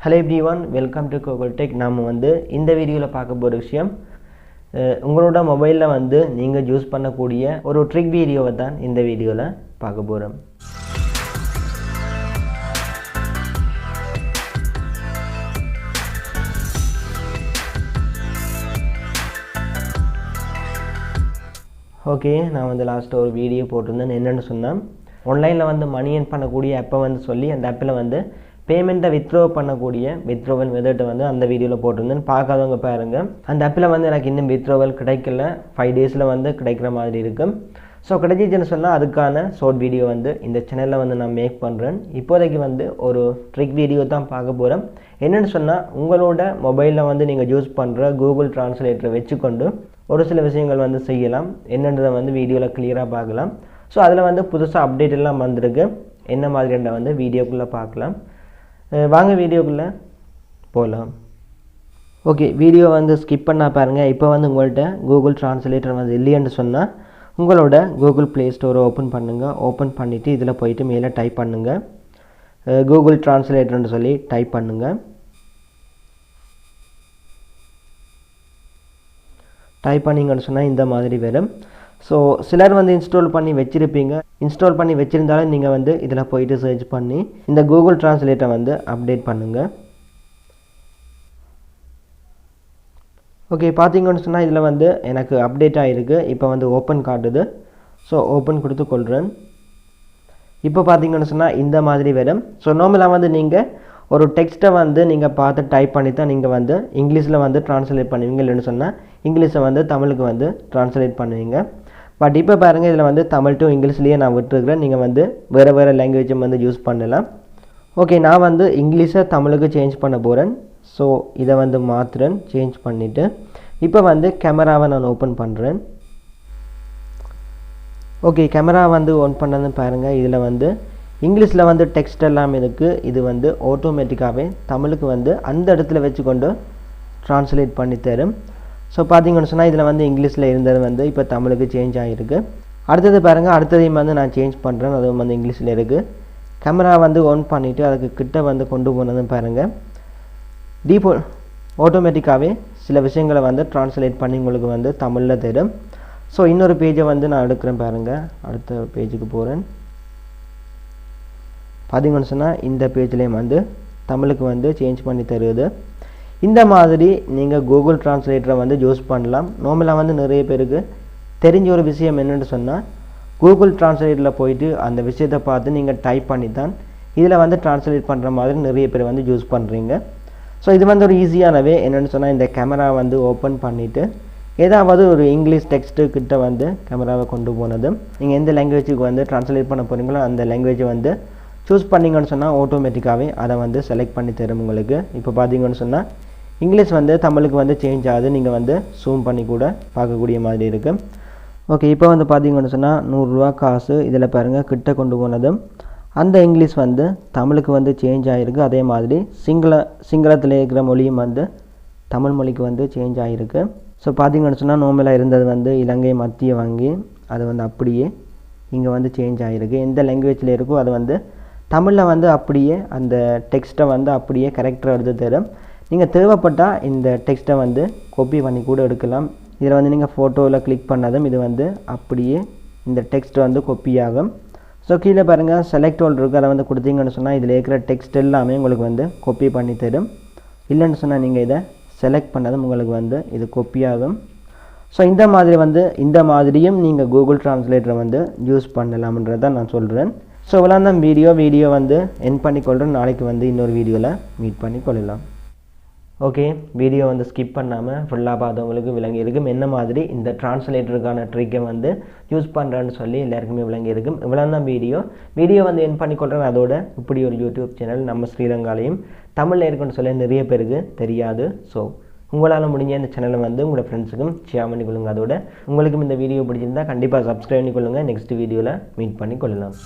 Hello everyone, welcome to Kokul Tech. நாம வந்து இந்த வீடியோல பார்க்க போற விஷயம் உங்களோட மொபைல்ல வந்து நீங்க யூஸ் பண்ணக்கூடிய ஒரு ட்ரிக் வீடியோவை தான் இந்த வீடியோல பார்க்க போறோம். ஓகே, நான் வந்து லாஸ்ட் ஒரு வீடியோ போட்டிருந்தேன். என்னன்னு சொன்னா ஆன்லைன்ல வந்து மணி earn பண்ணக்கூடிய ஆப்பை வந்து சொல்லி அந்த ஆப்பில் வந்து பேமெண்ட்டை வித்ட்ரா பண்ணக்கூடிய வித்ட்ராவல் மெத்தட்டை வந்து அந்த வீடியோவில் போட்டிருந்தேன். பார்க்காதவங்க பாருங்கள். அந்த ஆப்பில் வந்து எனக்கு இன்னும் வித்ட்ராவல் கிடைக்கல, 5 டேஸில் வந்து கிடைக்கிற மாதிரி இருக்கும். ஸோ கிடைச்சிச்சுன்னு சொன்னால் அதுக்கான ஷார்ட் வீடியோ வந்து இந்த சேனலில் வந்து நான் மேக் பண்ணுறேன். இப்போதைக்கு வந்து ஒரு ட்ரிக் வீடியோ தான் பார்க்க போகிறேன். என்னென்னு சொன்னால் உங்களோட மொபைலில் வந்து நீங்கள் யூஸ் பண்ணுற கூகுள் டிரான்ஸ்லேட்டரை வச்சுக்கொண்டு ஒரு சில விஷயங்கள் வந்து செய்யலாம். என்னன்றதை வந்து வீடியோவில் கிளியராக பார்க்கலாம். ஸோ அதில் வந்து புதுசாக அப்டேட் எல்லாம் வந்திருக்கு. என்ன மாதிரின்ற வந்து வீடியோக்குள்ளே பார்க்கலாம். வாங்க வீடியோக்குள்ளே போகலாம். ஓகே, வீடியோ வந்து ஸ்கிப் பண்ணால் பாருங்கள். இப்போ வந்து உங்கள்கிட்ட கூகுள் டிரான்ஸ்லேட்டர் வந்து இல்லைன்னு சொன்னால் உங்களோட கூகுள் ப்ளே ஸ்டோரை ஓப்பன் பண்ணுங்கள். ஓப்பன் பண்ணிவிட்டு இதில் போயிட்டு மேலே டைப் பண்ணுங்கள், கூகுள் டிரான்ஸ்லேட்டர்னு சொல்லி டைப் பண்ணுங்கள். டைப் பண்ணிங்கன்னு சொன்னால் இந்த மாதிரி வரும். ஸோ சிலர் வந்து இன்ஸ்டால் பண்ணி வச்சுருப்பீங்க. இன்ஸ்டால் பண்ணி வச்சுருந்தாலும் நீங்கள் வந்து இதில் போயிட்டு சர்ச் பண்ணி இந்த கூகுள் டிரான்ஸ்லேட்டரை வந்து அப்டேட் பண்ணுங்கள். ஓகே, பார்த்தீங்கன்னு சொன்னால் இதில் வந்து எனக்கு அப்டேட் ஆகிருக்கு. இப்போ வந்து ஓப்பன் காட்டுது. ஸோ ஓப்பன் கொடுத்து கொள்கிறேன். இப்போ பார்த்தீங்கன்னு சொன்னால் இந்த மாதிரி வரும். ஸோ நார்மலாக வந்து நீங்கள் ஒரு டெக்ஸ்ட்டை வந்து நீங்கள் பார்த்து டைப் பண்ணி தான் நீங்கள் வந்து இங்கிலீஷில் வந்து ட்ரான்ஸ்லேட் பண்ணுவீங்க. இல்லைன்னு சொன்னால் இங்கிலீஷை வந்து தமிழுக்கு வந்து ட்ரான்ஸ்லேட் பண்ணுவீங்க. பட் இப்போ பாருங்கள், இதில் வந்து தமிழ் டு இங்கிலீஷ்லேயே நான் விட்டுருக்கிறேன். நீங்கள் வந்து வேறு லாங்குவேஜும் வந்து யூஸ் பண்ணலாம். ஓகே, நான் வந்து இங்கிலீஷை தமிழுக்கு சேஞ்ச் பண்ண போகிறேன். ஸோ இதை வந்து மாற்றுறேன். சேஞ்ச் பண்ணிவிட்டு இப்போ வந்து கேமராவை நான் ஓப்பன் பண்ணுறேன். ஓகே, கேமரா வந்து ஓன் பண்ணது பாருங்கள். இதில் வந்து இங்கிலீஷில் வந்து டெக்ஸ்ட் எல்லாம் இருக்குது. இது வந்து ஆட்டோமேட்டிக்காகவே தமிழுக்கு வந்து அந்த இடத்துல வச்சுக்கொண்டு ட்ரான்ஸ்லேட் பண்ணி தரும். ஸோ பார்த்தீங்கன்னு சொன்னால் இதில் வந்து இங்கிலீஷில் இருந்தது வந்து இப்போ தமிழுக்கு சேஞ்ச் ஆகிருக்கு. அடுத்தது பாருங்கள், அடுத்ததையும் வந்து நான் சேஞ்ச் பண்ணுறேன். அதுவும் வந்து இங்கிலீஷில் இருக்குது. கேமரா வந்து ஆன் பண்ணிவிட்டு அதுக்கு கிட்ட வந்து கொண்டு போனதும் பாருங்கள், ஆட்டோமேட்டிக்காகவே சில விஷயங்களை வந்து ட்ரான்ஸ்லேட் பண்ணி உங்களுக்கு வந்து தமிழில் தரும். ஸோ இன்னொரு பேஜை வந்து நான் எடுக்கிறேன் பாருங்கள். அடுத்த பேஜுக்கு போகிறேன். பார்த்தீங்கன்னு சொன்னால் இந்த பேஜ்லேயும் வந்து தமிழுக்கு வந்து சேஞ்ச் பண்ணி தருது. இந்த மாதிரி நீங்கள் கூகுள் டிரான்ஸ்லேட்டரை வந்து யூஸ் பண்ணலாம். நார்மலாக வந்து நிறைய பேருக்கு தெரிஞ்ச ஒரு விஷயம் என்னென்னு சொன்னால் கூகுள் டிரான்ஸ்லேட்டரில் போயிட்டு அந்த விஷயத்தை பார்த்து நீங்கள் டைப் பண்ணி தான் இதில் வந்து டிரான்ஸ்லேட் பண்ணுற மாதிரி நிறைய பேர் வந்து யூஸ் பண்ணுறீங்க. ஸோ இது வந்து ஒரு ஈஸியானவே. என்னென்னு சொன்னால் இந்த கேமரா வந்து ஓப்பன் பண்ணிவிட்டு ஏதாவது ஒரு இங்கிலீஷ் டெக்ஸ்ட்டு கிட்ட வந்து கேமராவை கொண்டு போனதும் நீங்கள் எந்த லாங்குவேஜுக்கு வந்து டிரான்ஸ்லேட் பண்ண போகிறீங்களோ அந்த லாங்குவேஜை வந்து சூஸ் பண்ணிங்கன்னு சொன்னால் ஆட்டோமேட்டிக்காகவே அதை வந்து செலக்ட் பண்ணி தரும் உங்களுக்கு. இப்போ பார்த்தீங்கன்னு சொன்னால் இங்கிலீஷ் வந்து தமிழுக்கு வந்து சேஞ்ச் ஆகுது. நீங்கள் வந்து ஜூம் பண்ணி கூட பார்க்கக்கூடிய மாதிரி இருக்குது. ஓகே, இப்போ வந்து பார்த்தீங்கன்னு சொன்னால் 100 ரூபா காசு இதில் பாருங்கள் கிட்ட கொண்டு போனதும் அந்த இங்கிலீஷ் வந்து தமிழுக்கு வந்து சேஞ்ச் ஆகிருக்கு. அதே மாதிரி சிங்களத்தில் இருக்கிற மொழியும் வந்து தமிழ் மொழிக்கு வந்து சேஞ்ச் ஆகிருக்கு. ஸோ பார்த்தீங்கன்னு சொன்னால் நார்மலாக இருந்தது வந்து இலங்கை மத்திய வங்கி, அது வந்து அப்படியே இங்கே வந்து சேஞ்ச் ஆகிருக்கு. எந்த லாங்குவேஜில் இருக்கோ அது வந்து தமிழில் வந்து அப்படியே அந்த டெக்ஸ்ட்டை வந்து அப்படியே கரெக்டாக எடுத்து தரும். நீங்கள் தேவைப்பட்டால் இந்த டெக்ஸ்ட்டை வந்து காப்பி பண்ணி கூட எடுக்கலாம். இதில் வந்து நீங்கள் ஃபோட்டோவில் கிளிக் பண்ணதும் இது வந்து அப்படியே இந்த டெக்ஸ்ட் வந்து காப்பி ஆகும். ஸோ கீழே பாருங்கள் செலக்ட் ஆல் இருக்குது. அதை வந்து கொடுத்தீங்கன்னு சொன்னால் இதில் இருக்கிற டெக்ஸ்ட் எல்லாமே உங்களுக்கு வந்து காப்பி பண்ணி தரும். இல்லைன்னு சொன்னால் நீங்கள் இதை செலக்ட் பண்ணதும் உங்களுக்கு வந்து இது காப்பி ஆகும். ஸோ இந்த மாதிரியும் நீங்கள் கூகுள் டிரான்ஸ்லேட்டரை வந்து யூஸ் பண்ணலாம்ன்றதை நான் சொல்கிறேன். ஸோ இவ்வளோ தான் வீடியோ வந்து என் பண்ணிக்கொள்கிறேன். நாளைக்கு வந்து இன்னொரு வீடியோவில் மீட் பண்ணி கொள்ளலாம். ஓகே, வீடியோ வந்து ஸ்கிப் பண்ணாமல் ஃபுல்லாக பார்த்தவங்களுக்கு விளங்கி இருக்கும் என்ன மாதிரி இந்த டிரான்ஸ்லேட்டருக்கான ட்ரிக்கை வந்து யூஸ் பண்ணுறேன்னு சொல்லி எல்லாருக்குமே விளங்கி இருக்கும். இவ்வளோ தான் வீடியோ வந்து என் பண்ணிக்கொள்கிறேன். அதோட இப்படி ஒரு யூடியூப் சேனல் நம்ம ஸ்ரீலங்காலையும் தமிழில் இருக்குன்னு சொல்லி நிறைய பேருக்கு தெரியாது. ஸோ உங்களால் முடிஞ்ச இந்த சேனலை வந்து உங்களோட ஃப்ரெண்ட்ஸுக்கும் ஷேர் பண்ணிக்கொள்ளுங்க. அதோட உங்களுக்கும் இந்த வீடியோ பிடிச்சிருந்தால் கண்டிப்பாக சப்ஸ்கிரைப் பண்ணிக்கொள்ளுங்கள். நெக்ஸ்ட் வீடியோவில் மீட் பண்ணி கொள்ளலாம்.